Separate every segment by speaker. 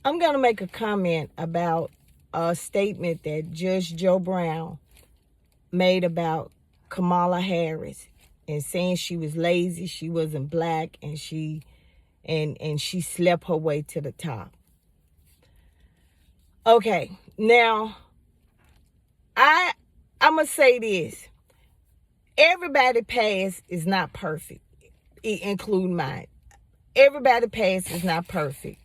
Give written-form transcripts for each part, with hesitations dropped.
Speaker 1: I'm going to make a comment about a statement that Judge Joe Brown made about Kamala Harris and saying she was lazy, she wasn't black, and she slept her way to the top. Okay, now I'm gonna say this. Everybody past is not perfect, including mine. Everybody past is not perfect.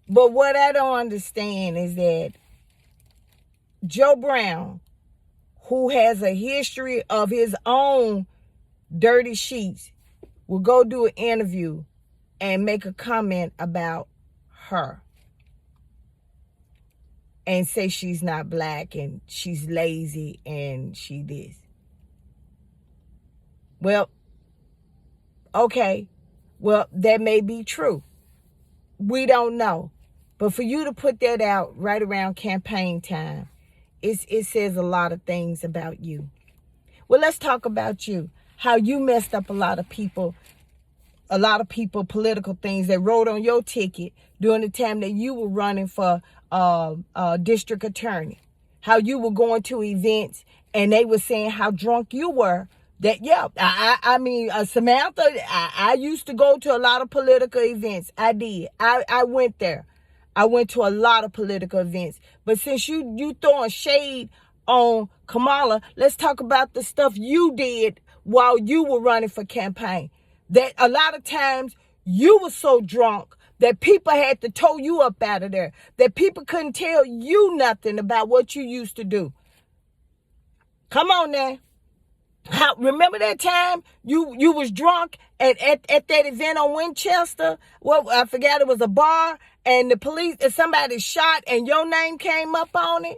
Speaker 1: But what I don't understand is that Joe Brown, who has a history of his own dirty sheets, will go do an interview and make a comment about her and say she's not black and she's lazy and she this. Well, okay. Well, that may be true. We don't know. But for you to put that out right around campaign time, it says a lot of things about you. Well, let's talk about you. How you messed up a lot of people, political things that wrote on your ticket during the time that you were running for district attorney. How you were going to events and they were saying how drunk you were. That, yeah, I mean, Samantha, I used to go to a lot of political events. I did. I went there. I went to a lot of political events. But since you throwing shade on Kamala, let's talk about the stuff you did while you were running for campaign. That a lot of times you were so drunk that people had to tow you up out of there. That people couldn't tell you nothing about what you used to do. Come on now. Remember that time you was drunk at that event on Winchester? Well, I forgot, it was a bar and the police and somebody shot and your name came up on it.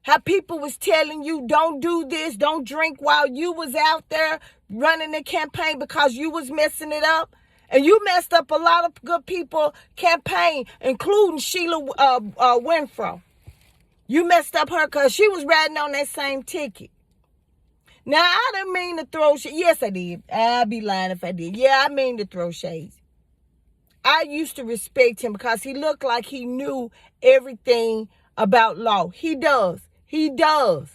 Speaker 1: How people was telling you don't do this, don't drink while you was out there running the campaign because you was messing it up. And you messed up a lot of good people campaign, including Sheila Winfrey. You messed up her because she was riding on that same ticket. Now, I didn't mean to throw shade. Yes, I did. I'd be lying if I did. Yeah, I mean to throw shades. I used to respect him because he looked like he knew everything about law. He does. He does.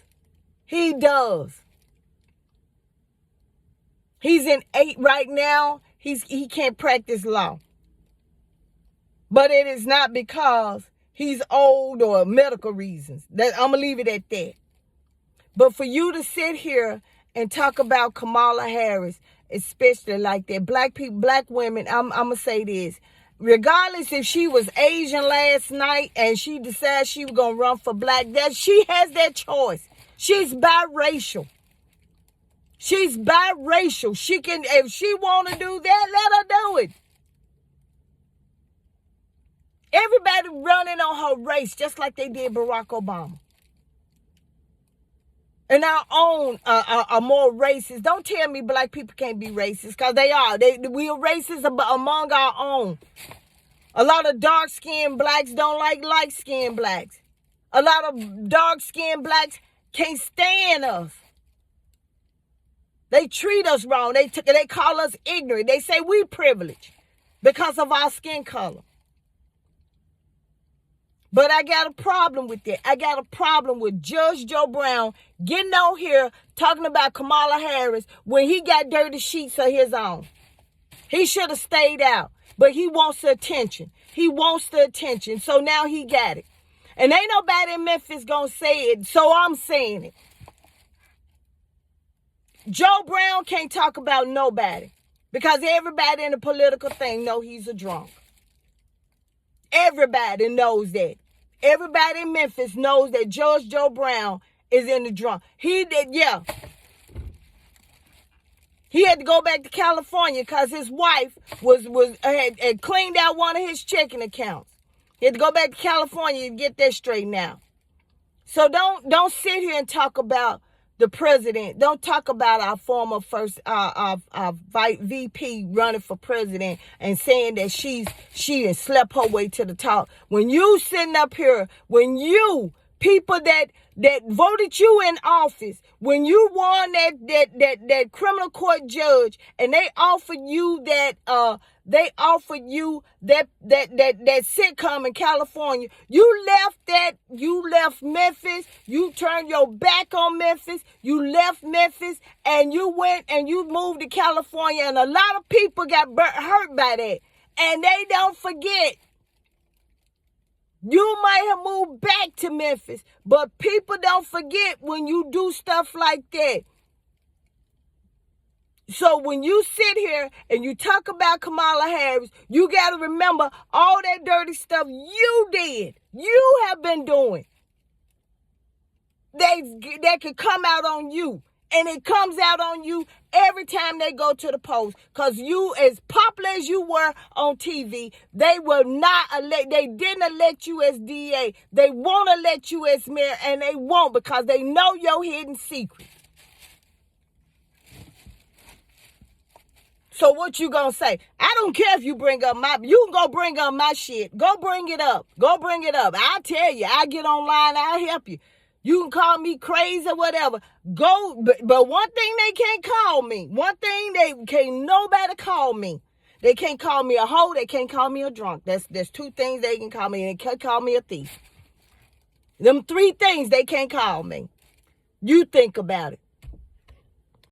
Speaker 1: He does. He's in 8 right now. He can't practice law. But it is not because he's old or medical reasons. I'm going to leave it at that. But for you to sit here and talk about Kamala Harris, especially like that, black people, black women, I'm going to say this. Regardless if she was Asian last night and she decided she was going to run for black, that she has that choice. She's biracial. She's biracial. She can, if she want to do that, let her do it. Everybody running on her race just like they did Barack Obama. And our own are more racist. Don't tell me black people can't be racist, because they are. We are racist among our own. A lot of dark-skinned blacks don't like light-skinned blacks. A lot of dark-skinned blacks can't stand us. They treat us wrong. They call us ignorant. They say we privileged because of our skin color. But I got a problem with that. I got a problem with Judge Joe Brown getting on here talking about Kamala Harris when he got dirty sheets of his own. He should have stayed out, but he wants the attention. He wants the attention, so now he got it. And ain't nobody in Memphis gonna say it, so I'm saying it. Joe Brown can't talk about nobody because everybody in the political thing know he's a drunk. Everybody knows that. Everybody in Memphis knows that Judge Joe Brown is in the drunk. He did, yeah. He had to go back to California because his wife had cleaned out one of his checking accounts. He had to go back to California to get that straightened out. So don't sit here and talk about the president. Don't talk about our former VP running for president and saying that she done slept her way to the top. When you sitting up here, when you people that voted you in office, when you won that criminal court judge, and they offered you that sitcom in California, you left Memphis, you turned your back on Memphis, you left Memphis, and you went and you moved to California, and a lot of people got hurt by that, and they don't forget. You might have moved back to Memphis, but people don't forget when you do stuff like that. So when you sit here and you talk about Kamala Harris, you got to remember all that dirty stuff you did, you have been doing. That could come out on you. And it comes out on you every time they go to the polls. Because you, as popular as you were on TV, they didn't elect you as DA. They won't elect you as mayor, and they won't, because they know your hidden secret. So what you gonna say? I don't care if you bring up you can go bring up my shit. Go bring it up. Go bring it up. I'll tell you. I'll get online. I'll help you. You can call me crazy or whatever. But one thing they can't call me. One thing they can't nobody call me. They can't call me a hoe. There's 2 things they can call me. They can't call me a thief. Them 3 things they can't call me. You think about it.